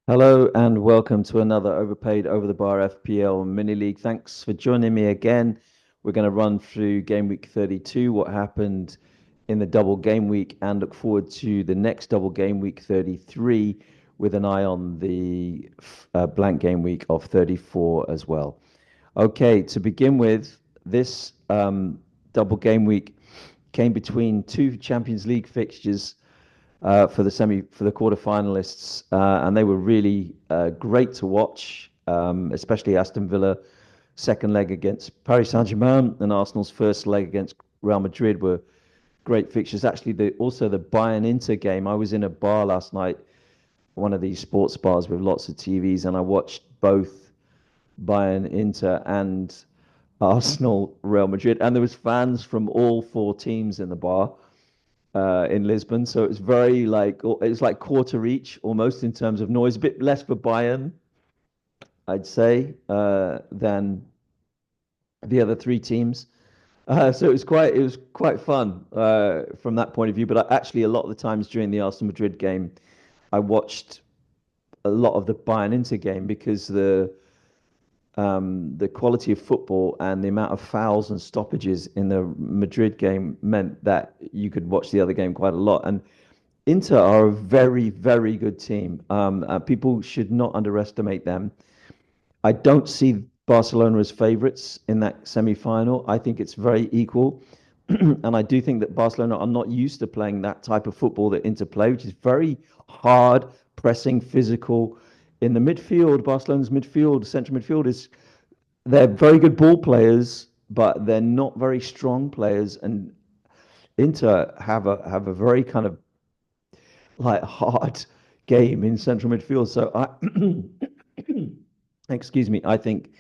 Hello and welcome to another Overpaid Over the Bar FPL mini league. Thanks for joining me again. We're going to run through game week 32, what happened in the double game week, and look forward to the next double game week 33 with an eye on the blank game week of 34 as well. Okay, to begin with, this double game week came between two Champions League fixtures for the quarterfinalists, and they were really great to watch, especially Aston Villa second leg against Paris Saint-Germain and Arsenal's first leg against Real Madrid were great fixtures. Actually, also the Bayern Inter game. I was in a bar last night, one of these sports bars with lots of TVs, and I watched both Bayern Inter and Arsenal Real Madrid, and there was fans from all four teams in the bar in Lisbon. So it's very it's like quarter each almost in terms of noise. A bit less for Bayern, I'd say, than the other three teams. So it was quite fun from that point of view. But actually, a lot of the times during the Arsenal Madrid game, I watched a lot of the Bayern Inter game because the quality of football and the amount of fouls and stoppages in the Madrid game meant that you could watch the other game quite a lot. And Inter are a very, very good team. People should not underestimate them. I don't see Barcelona as favourites in that semi-final. I think it's very equal. And I do think that Barcelona are not used to playing that type of football that Inter play, which is very hard, pressing, physical. In the midfield, Barcelona's midfield, central midfield they're very good ball players, but they're not very strong players. And Inter have a very kind of like hard game in central midfield. So excuse me, I think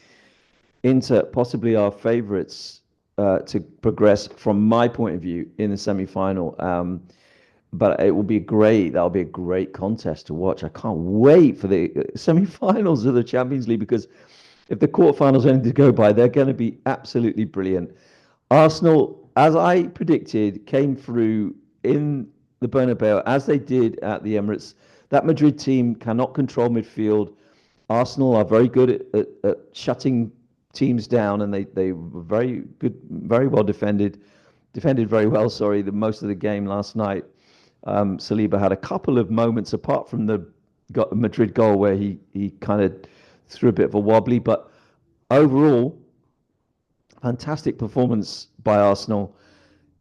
Inter possibly are favourites to progress from my point of view in the semi-final. But that'll be a great contest to watch. I can't wait for the semi-finals of the Champions League because if the quarterfinals are anything to go by, they're going to be absolutely brilliant. Arsenal, as I predicted, came through in the Bernabeu as they did at the Emirates. That Madrid team cannot control midfield. Arsenal are very good at shutting teams down, and they were very good, very well defended very well. Sorry, the most of the game last night. Saliba had a couple of moments apart from the Madrid goal where he kind of threw a bit of a wobbly, but overall, fantastic performance by Arsenal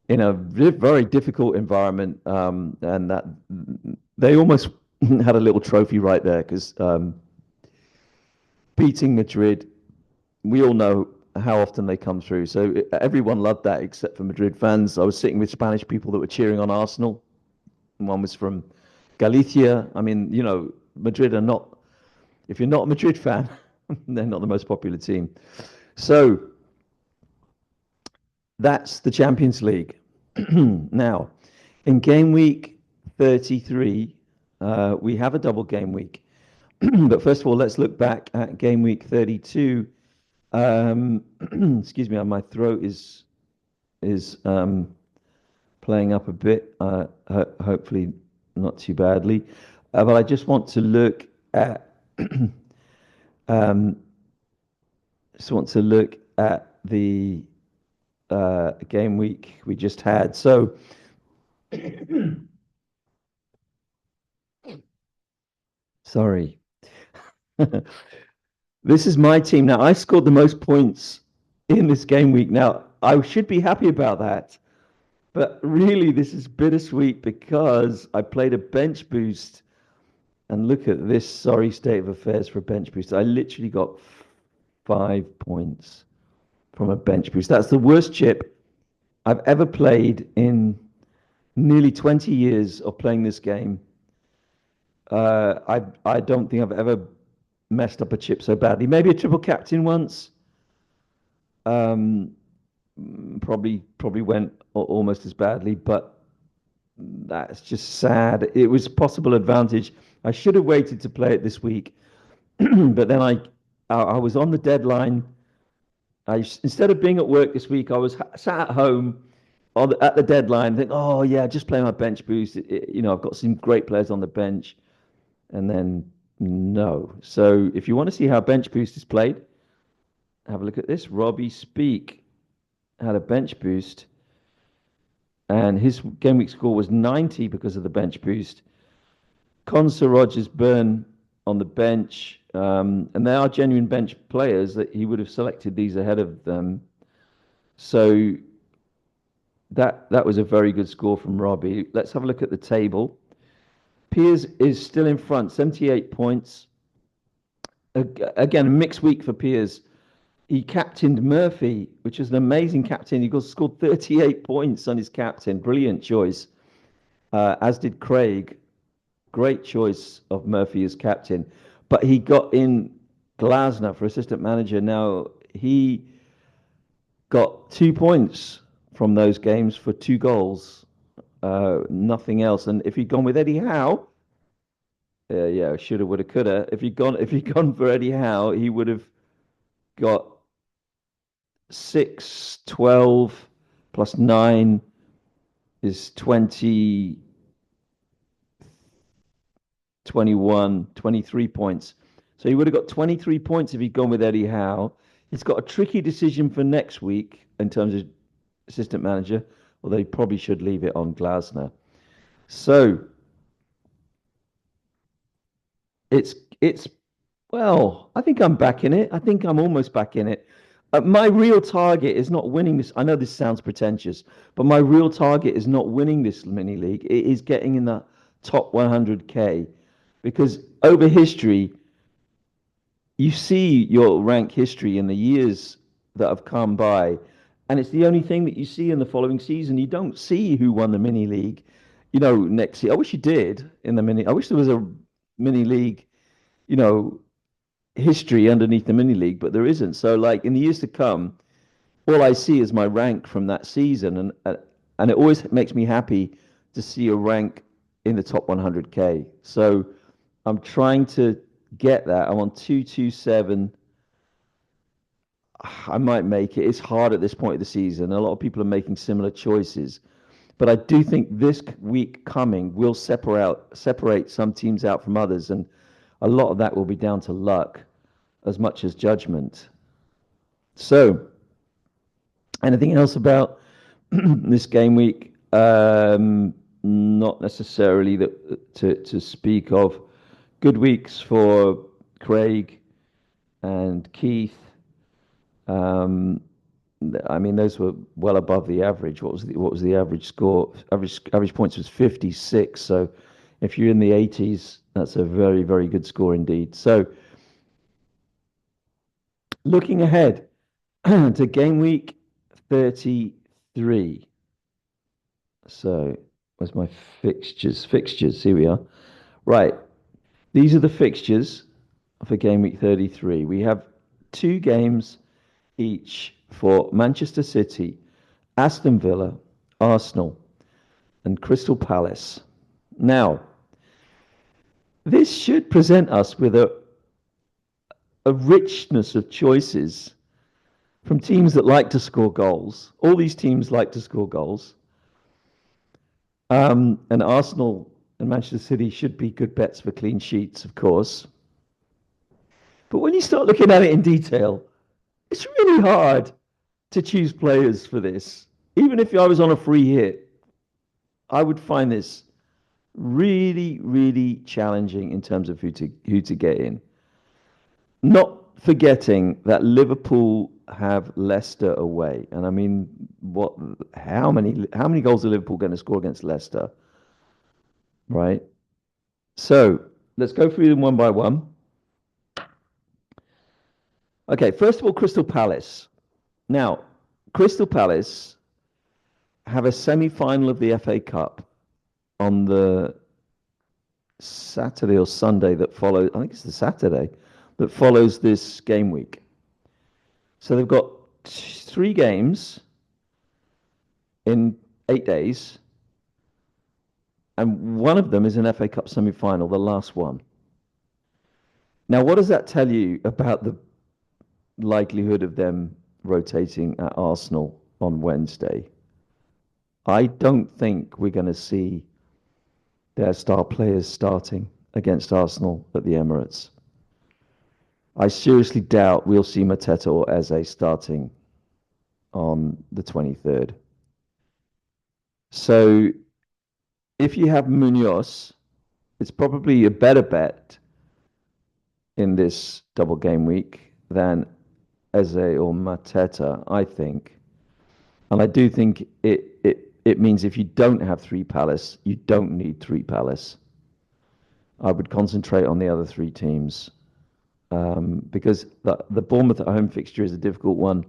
in a very difficult environment, and that they almost had a little trophy right there because beating Madrid, we all know how often they come through. So everyone loved that except for Madrid fans. I was sitting with Spanish people that were cheering on Arsenal. One was from Galicia. I mean, Madrid are not, if you're not a Madrid fan, they're not the most popular team. So that's the Champions League. Now, in game week 33, we have a double game week. But first of all, let's look back at game week 32. Excuse me, my throat is playing up a bit. Hopefully not too badly. But I just want to look at the game week we just had. So sorry. This is my team now. I scored the most points in this game week. Now, I should be happy about that. But really, this is bittersweet because I played a bench boost. And look at this sorry state of affairs for a bench boost. I literally got 5 points from a bench boost. That's the worst chip I've ever played in nearly 20 years of playing this game. I don't think I've ever messed up a chip so badly. Maybe a triple captain once. Probably went almost as badly, but that's just sad. It was a possible advantage. I should have waited to play it this week, but then I was on the deadline. Instead of being at work this week, I was sat at home at the deadline. Think, oh yeah, just play my bench boost. I've got some great players on the bench, and then No. So if you want to see how bench boost is played, have a look at this. Robbie Speak had a bench boost, and his game week score was 90 because of the bench boost. Conser Rogers Byrne on the bench, and they are genuine bench players that he would have selected these ahead of them. So that was a very good score from Robbie. Let's have a look at the table. Piers is still in front, 78 points. Again, a mixed week for Piers. He captained Murphy, which is an amazing captain. He scored 38 points on his captain. Brilliant choice. As did Craig. Great choice of Murphy as captain. But he got in Glasner for assistant manager. Now, he got 2 points from those games for 2 goals. Nothing else. And if he'd gone with Eddie Howe, yeah, shoulda, woulda, coulda. If he'd gone for Eddie Howe, he would have got 6, 12 plus 9 is 20, 21, 23 points. So he would have got 23 points if he'd gone with Eddie Howe. He's got a tricky decision for next week in terms of assistant manager, although he probably should leave it on Glasner. So it's well, I think I'm back in it. I think I'm almost back in it. My real target is not winning this. I know this sounds pretentious, but my real target is not winning this mini league. It is getting in the top 100K because over history, you see your rank history in the years that have come by, and it's the only thing that you see in the following season. You don't see who won the mini league, next year. I wish you did in the mini. I wish there was a mini league, you know, history underneath the mini league, but there isn't. So, like in the years to come, all I see is my rank from that season, and it always makes me happy to see a rank in the top 100K. So I'm trying to get that. I'm on 227. I might make it. It's hard at this point of the season. A lot of people are making similar choices, but I do think this week coming will separate some teams out from others, and a lot of that will be down to luck as much as judgment. So, anything else about this game week? Not necessarily to speak of. Good weeks for Craig and Keith. I mean, those were well above the average. What was the average score? Average points was 56. So, if you're in the 80s, that's a very, very good score indeed. So, looking ahead to game week 33. So, where's my fixtures? Fixtures, here we are. Right. These are the fixtures for game week 33. We have 2 games each for Manchester City, Aston Villa, Arsenal, and Crystal Palace. Now, this should present us with a richness of choices from teams that like to score goals. All these teams like to score goals. And Arsenal and Manchester City should be good bets for clean sheets, of course. But when you start looking at it in detail, it's really hard to choose players for this. Even if I was on a free hit, I would find this really, really challenging in terms of who to get in. Not forgetting that Liverpool have Leicester away, and I mean, what? How many goals are Liverpool going to score against Leicester? Right. So let's go through them one by one. Okay, first of all, Crystal Palace. Now, Crystal Palace have a semi-final of the FA Cup on the Saturday or Sunday that follows. I think it's the Saturday that follows this game week. So they've got 3 games in 8 days, and one of them is an FA Cup semi-final, the last one. Now, what does that tell you about the likelihood of them rotating at Arsenal on Wednesday? I don't think we're going to see their star players starting against Arsenal at the Emirates. I seriously doubt we'll see Mateta or Eze starting on the 23rd. So if you have Munoz, it's probably a better bet in this double game week than Eze or Mateta, I think. And I do think it means if you don't have three Palace, you don't need three Palace. I would concentrate on the other three teams because the Bournemouth at home fixture is a difficult one.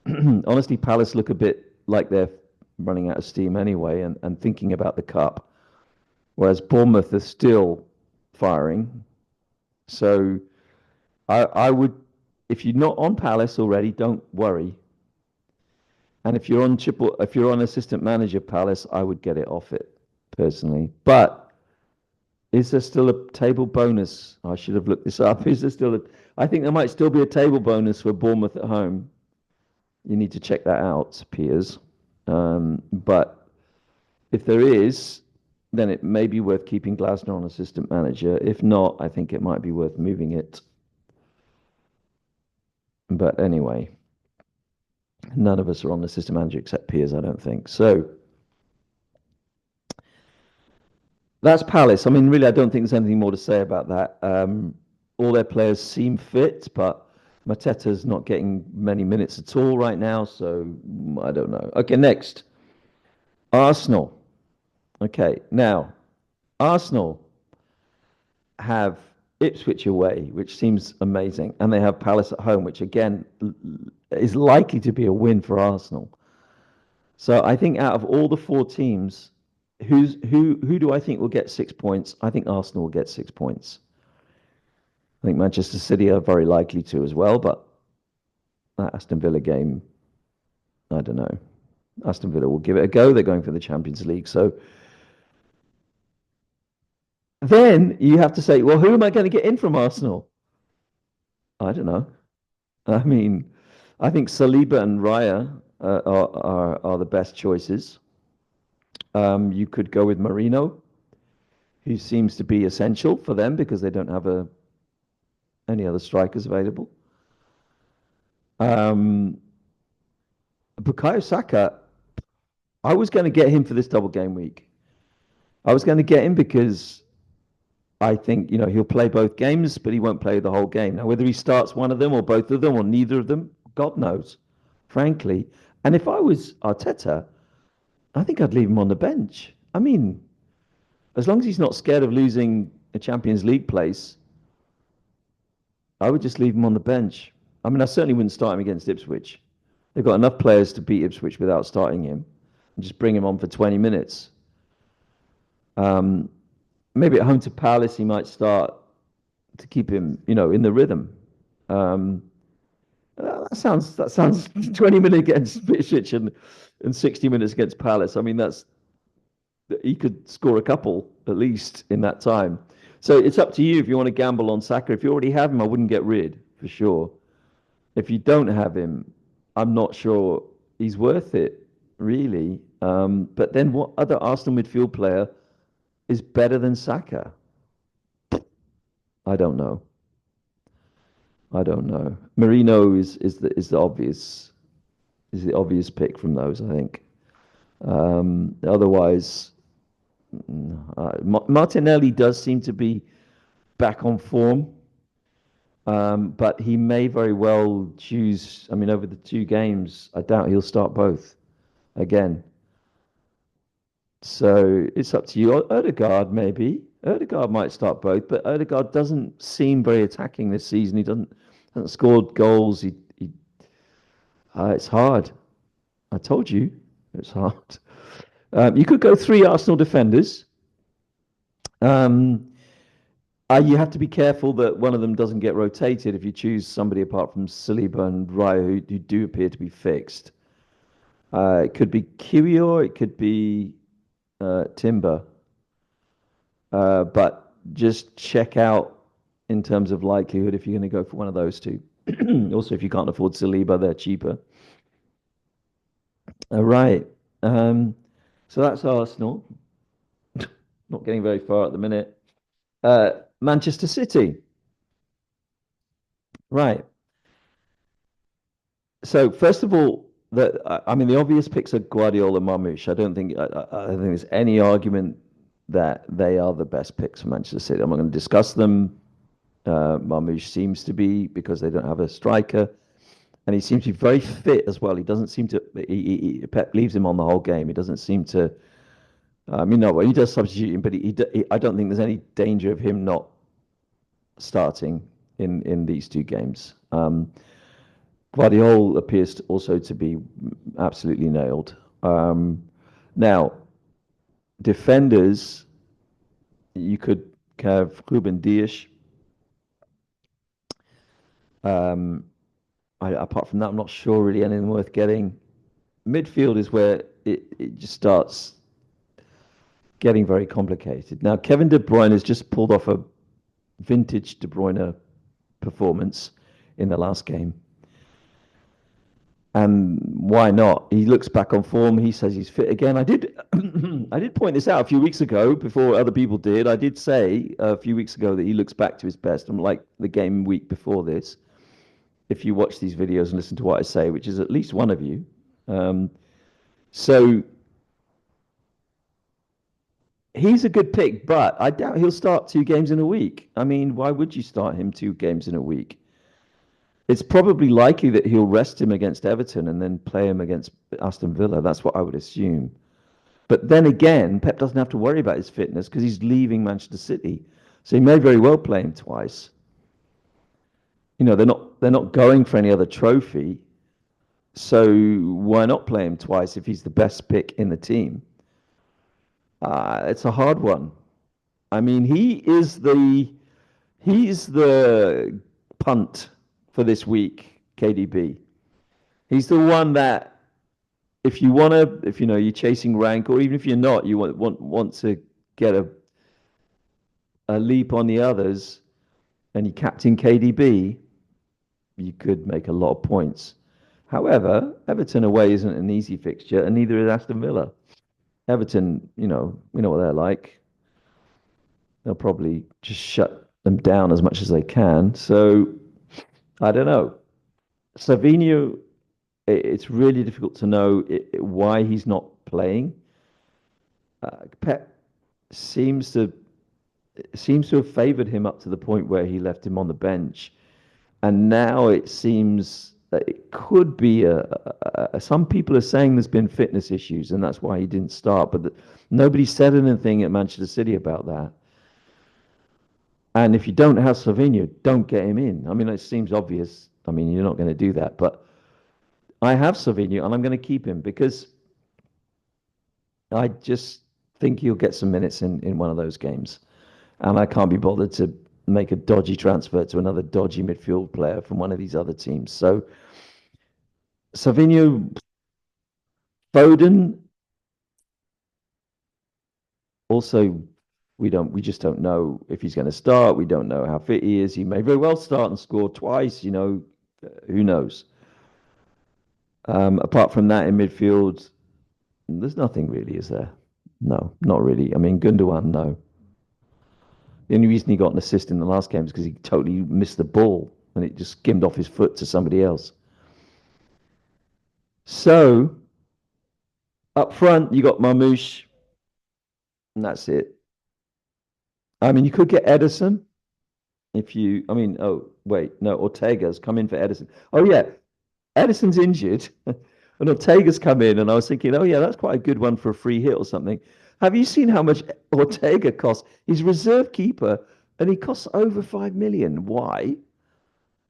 Honestly, Palace look a bit like they're running out of steam anyway and thinking about the cup, whereas Bournemouth are still firing. So I would, if you're not on Palace already, don't worry. And if you're on assistant manager Palace, I would get it off it personally. But is there still a table bonus? I should have looked this up. Is there still a? I think there might still be a table bonus for Bournemouth at home. You need to check that out, Piers. But if there is, then it may be worth keeping Glasner on assistant manager. If not, I think it might be worth moving it. But anyway, none of us are on the assistant manager except Piers, I don't think. So that's Palace. I mean, really, I don't think there's anything more to say about that. All their players seem fit, but Mateta's not getting many minutes at all right now, so I don't know. Okay, next. Arsenal. Okay, now, Arsenal have Ipswich away, which seems amazing, and they have Palace at home, which again is likely to be a win for Arsenal. So I think out of all the four teams, who do I think will get 6 points? I think Arsenal will get 6 points. I think Manchester City are very likely to as well, but that Aston Villa game, I don't know. Aston Villa will give it a go. They're going for the Champions League. So then you have to say, well, who am I going to get in from Arsenal? I don't know. I mean, I think Saliba and Raya are the best choices. You could go with Marino, who seems to be essential for them because they don't have any other strikers available. Bukayo Saka, I was going to get him for this double game week. I was going to get him because I think, he'll play both games, but he won't play the whole game. Now, whether he starts one of them or both of them or neither of them, God knows, frankly. And if I was Arteta, I think I'd leave him on the bench. I mean, as long as he's not scared of losing a Champions League place, I would just leave him on the bench. I mean, I certainly wouldn't start him against Ipswich. They've got enough players to beat Ipswich without starting him and just bring him on for 20 minutes. Maybe at home to Palace, he might start to keep him, in the rhythm. That sounds 20 minutes against Ipswich and 60 minutes against Palace. I mean, he could score a couple at least in that time. So it's up to you if you want to gamble on Saka. If you already have him, I wouldn't get rid for sure. If you don't have him, I'm not sure he's worth it, really. But then what other Arsenal midfield player is better than Saka? I don't know. I don't know. Marino is the obvious pick from those, I think. Otherwise, Martinelli does seem to be back on form, but he may very well choose. I mean, over the two games, I doubt he'll start both again. So it's up to you. Odegaard, maybe. Odegaard might start both, but Odegaard doesn't seem very attacking this season. He hasn't scored goals. It's hard. I told you, it's hard. You could go three Arsenal defenders. You have to be careful that one of them doesn't get rotated if you choose somebody apart from Saliba and Raya who do appear to be fixed. It could be Kiwior, it could be Timber. But just check out in terms of likelihood if you're going to go for one of those two. Also, if you can't afford Saliba, they're cheaper. All right. So that's Arsenal. Not getting very far at the minute. Manchester City. Right. So first of all, I mean, the obvious picks are Guardiola, Marmoush. I don't think there's any argument that they are the best picks for Manchester City. I'm not going to discuss them. Marmoush seems to be because they don't have a striker, and he seems to be very fit as well. He doesn't seem to. Pep leaves him on the whole game. He doesn't seem to. I mean, no, well, he does substitute him, but I don't think there's any danger of him not starting in these two games. Guardiola appears also to be absolutely nailed. Now, defenders, you could have Ruben Dias. Um, apart from that, I'm not sure really anything worth getting. Midfield is where it just starts getting very complicated. Now, Kevin De Bruyne has just pulled off a vintage De Bruyne performance in the last game. And why not? He looks back on form. He says he's fit again. I did, I did point this out a few weeks ago before other people did. I did say a few weeks ago that he looks back to his best. I'm like the game week before this. If you watch these videos and listen to what I say, which is at least one of you, so he's a good pick. But I doubt he'll start 2 games in a week. I mean, why would you start him 2 games in a week? It's probably likely that he'll rest him against Everton and then play him against Aston Villa. That's what I would assume. But then again, Pep doesn't have to worry about his fitness because he's leaving Manchester City, so he may very well play him twice. You know, they're not going for any other trophy, so why not play him twice if he's the best pick in the team? It's a hard one. I mean, he's the punt for this week, KDB. He's the one that if you want to, if you know you're chasing rank, or even if you're not, you want to get a leap on the others, and you captain KDB, you could make a lot of points. However, Everton away isn't an easy fixture, and neither is Aston Villa. Everton, we know what they're like. They'll probably just shut them down as much as they can. So I don't know. Savinho, it's really difficult to know why he's not playing. Pep seems to seems to have favoured him up to the point where he left him on the bench, and now it seems that it could be some people are saying there's been fitness issues, and that's why he didn't start. But nobody said anything at Manchester City about that. And if you don't have Savinho, don't get him in. I mean, it seems obvious. I mean, you're not going to do that, but I have Savinho, and I'm going to keep him because I just think he'll get some minutes in one of those games. And I can't be bothered to make a dodgy transfer to another dodgy midfield player from one of these other teams. So Savinho, Foden, also we just don't know if he's going to start. We don't know how fit he is. He may very well start and score twice. Who knows? Apart from that, in midfield, there's nothing really, is there? No, not really. I mean, Gundogan, no. The only reason he got an assist in the last game is because he totally missed the ball and it just skimmed off his foot to somebody else. So up front, you got Marmoush, and that's it. I mean, you could get Edison I mean, oh, wait, no, Ortega's come in for Edison. Oh, yeah, Edison's injured, and Ortega's come in, and I was thinking, oh, yeah, that's quite a good one for a free hit or something. Have you seen how much Ortega costs? He's reserve keeper, and he costs over 5 million. Why?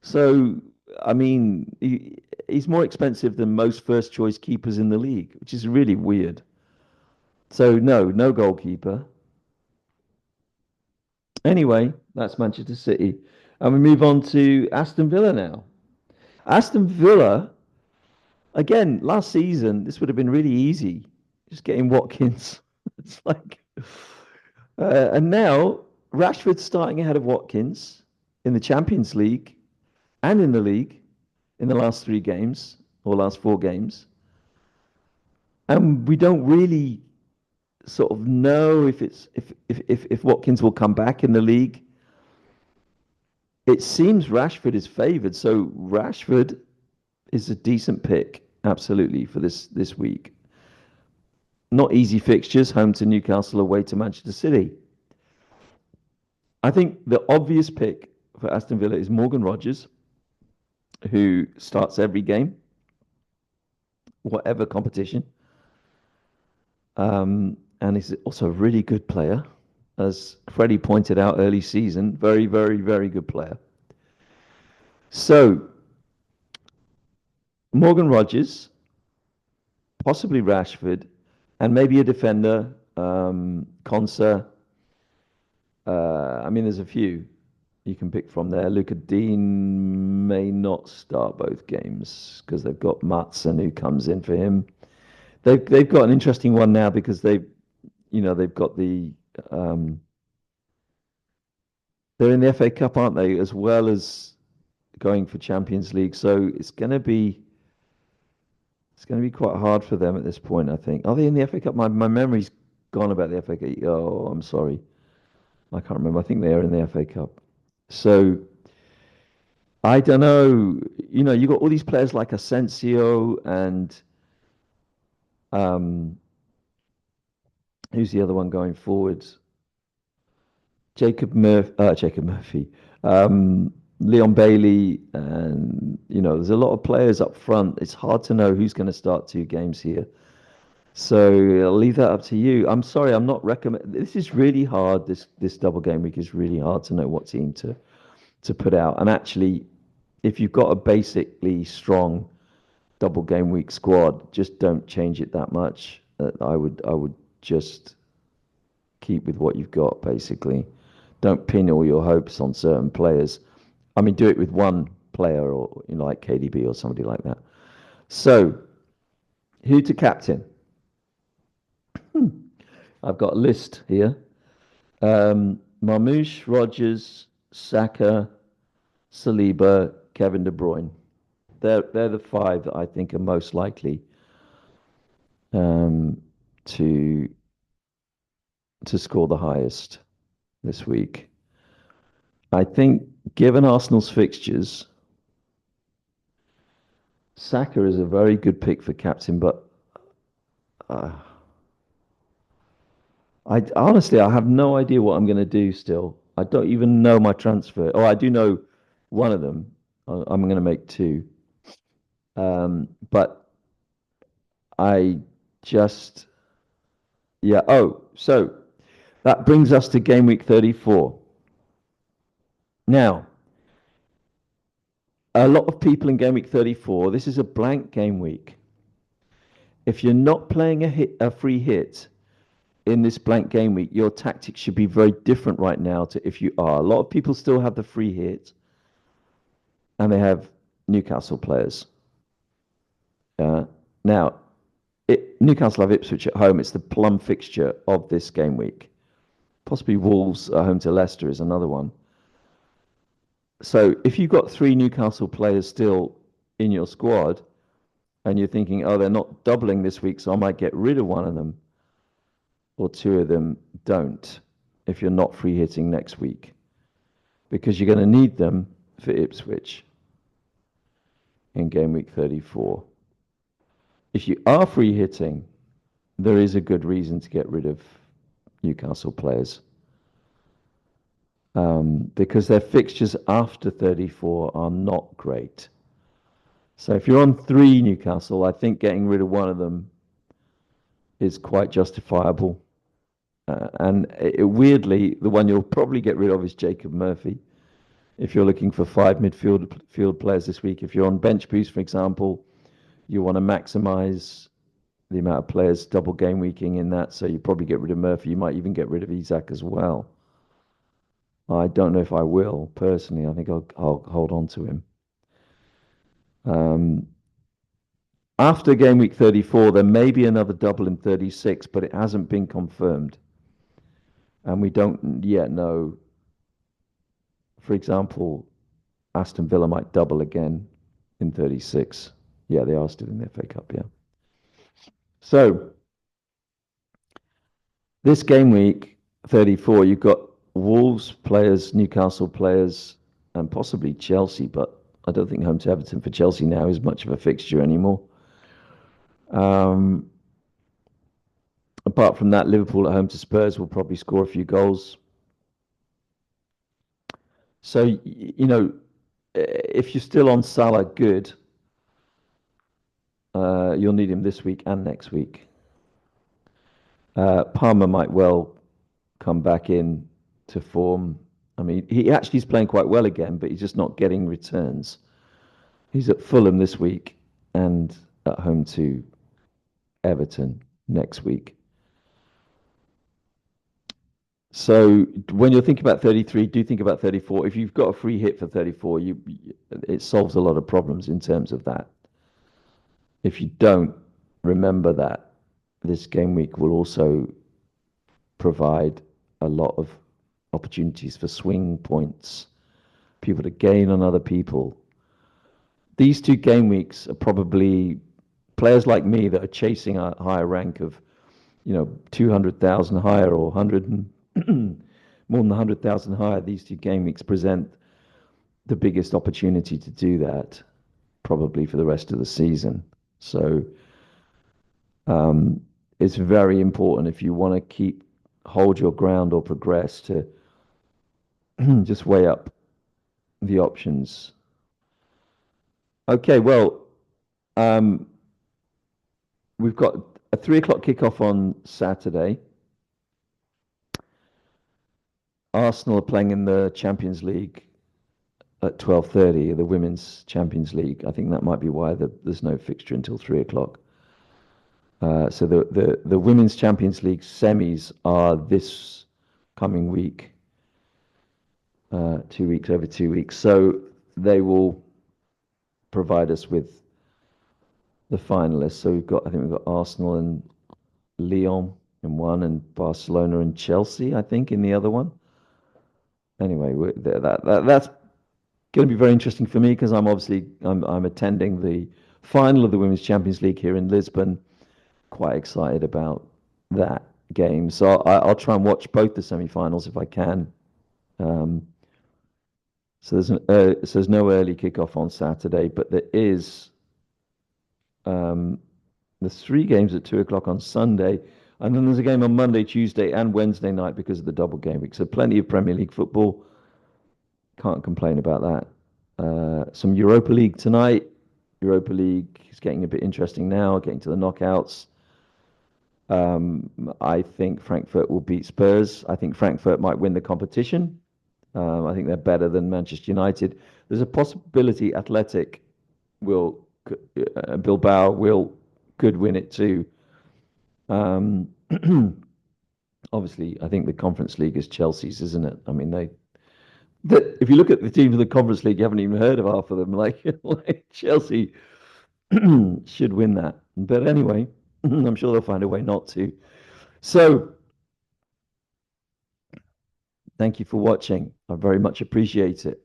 So, I mean, he's more expensive than most first choice keepers in the league, which is really weird. So, no goalkeeper. Anyway, that's Manchester City. And we move on to Aston Villa now. Aston Villa, again, last season, this would have been really easy. Just getting Watkins. It's like, and now Rashford's starting ahead of Watkins in the Champions League and in the league in the last 3 games or last 4 games. And we don't really sort of know if Watkins will come back in the league. It seems Rashford is favoured, so Rashford is a decent pick, absolutely, for this week. Not easy fixtures, home to Newcastle, away to Manchester City. I think the obvious pick for Aston Villa is Morgan Rogers, who starts every game, whatever competition. And he's also a really good player, as Freddie pointed out early season. Very, very, very good player. So, Morgan Rogers, possibly Rashford, and maybe a defender, Konsa. I mean, there's a few you can pick from there. Luca Dean may not start both games because they've got Matson who comes in for him. They've got an interesting one now because they've got um, they're in the FA Cup, aren't they, as well as going for Champions League. So it's going to be quite hard for them at this point, I think. Are they in the FA Cup? My memory's gone about the FA Cup. Oh, I'm sorry. I can't remember. I think they are in the FA Cup. So I don't know. You got all these players like Asensio and um, who's the other one going forwards? Jacob Murphy, Leon Bailey, and there's a lot of players up front. It's hard to know who's going to start two games here. So I'll leave that up to you. I'm sorry, I'm not recommend. This is really hard. This double game week is really hard to know what team to put out. And actually, if you've got a basically strong double game week squad, just don't change it that much. I would just keep with what you've got basically. Don't pin all your hopes on certain players. I mean, do it with one player or like KDB or somebody like that. So, who to captain? I've got a list here. Marmoush, Rogers, Saka, Saliba, Kevin De Bruyne. They're the five that I think are most likely um, to score the highest this week. I think, given Arsenal's fixtures, Saka is a very good pick for captain, but uh, I have no idea what I'm going to do still. I don't even know my transfer. Oh, I do know one of them. I'm going to make two. But I just, yeah. Oh, so that brings us to game week 34. Now, a lot of people in game week 34, this is a blank game week. If you're not playing a free hit in this blank game week, your tactics should be very different right now to if you are. A lot of people still have the free hit and they have Newcastle players. Now, Newcastle have Ipswich at home. It's the plum fixture of this game week. Possibly Wolves at home to Leicester is another one. So if you've got three Newcastle players still in your squad and you're thinking, oh, they're not doubling this week, so I might get rid of one of them or two of them, don't if you're not free hitting next week because you're going to need them for Ipswich in game week 34. If you are free hitting, there is a good reason to get rid of Newcastle players because their fixtures after 34 are not great. So if you're on three Newcastle, I think getting rid of one of them is quite justifiable. Weirdly, the one you'll probably get rid of is Jacob Murphy. If you're looking for five midfield players this week, if you're on bench boost, for example, you want to maximize the amount of players double game weeking in that, so you probably get rid of Murphy. You might even get rid of Isak as well. I don't know if I will personally. I think I'll hold on to him. After game week 34, there may be another double in 36, but it hasn't been confirmed. And we don't yet know. For example, Aston Villa might double again in 36. Yeah, they are still in the FA Cup, yeah. So This game week, 34, you've got Wolves players, Newcastle players, and possibly Chelsea, but I don't think home to Everton for Chelsea now is much of a fixture anymore. Um, apart from that, Liverpool at home to Spurs will probably score a few goals. So, if you're still on Salah, good. You'll need him this week and next week. Palmer might well come back in to form. I mean, he actually is playing quite well again, but he's just not getting returns. He's at Fulham this week and at home to Everton next week. So when you're thinking about 33, do think about 34. If you've got a free hit for 34, it solves a lot of problems in terms of that. If you don't, remember that this game week will also provide a lot of opportunities for swing points, people to gain on other people. These two game weeks are probably players like me that are chasing a higher rank of, 200,000 higher or 100 and more than 100,000 higher. These two game weeks present the biggest opportunity to do that, probably for the rest of the season. So it's very important if you want to hold your ground or progress to just weigh up the options. Okay, well, um, we've got a 3 o'clock kickoff on Saturday. Arsenal are playing in the Champions League at 12:30, the Women's Champions League. I think that might be why there's no fixture until 3 o'clock. So the Women's Champions League semis are this coming week, 2 weeks, over 2 weeks. So they will provide us with the finalists. So I think we've got Arsenal and Lyon in one, and Barcelona and Chelsea, I think, in the other one. Anyway, that's going to be very interesting for me because I'm attending the final of the Women's Champions League here in Lisbon. Quite excited about that game, so I'll try and watch both the semi-finals if I can. So there's no early kickoff on Saturday, but there's three games at 2 o'clock on Sunday, and then there's a game on Monday, Tuesday, and Wednesday night because of the double game week. So plenty of Premier League football. Can't complain about that. Some Europa League tonight. Europa League is getting a bit interesting now, getting to the knockouts. I think Frankfurt will beat Spurs. I think Frankfurt might win the competition. I think they're better than Manchester United. There's a possibility Bilbao could win it too. Obviously, I think the Conference League is Chelsea's, isn't it? I mean, if you look at the teams of the Conference League, you haven't even heard of half of them. Like Chelsea should win that. But anyway, I'm sure they'll find a way not to. So, thank you for watching. I very much appreciate it.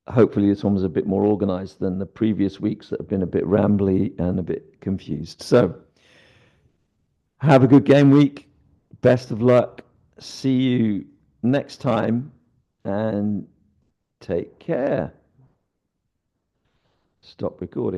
Hopefully, this one was a bit more organized than the previous weeks that have been a bit rambly and a bit confused. So, have a good game week. Best of luck. See you next time and take care. Stop recording.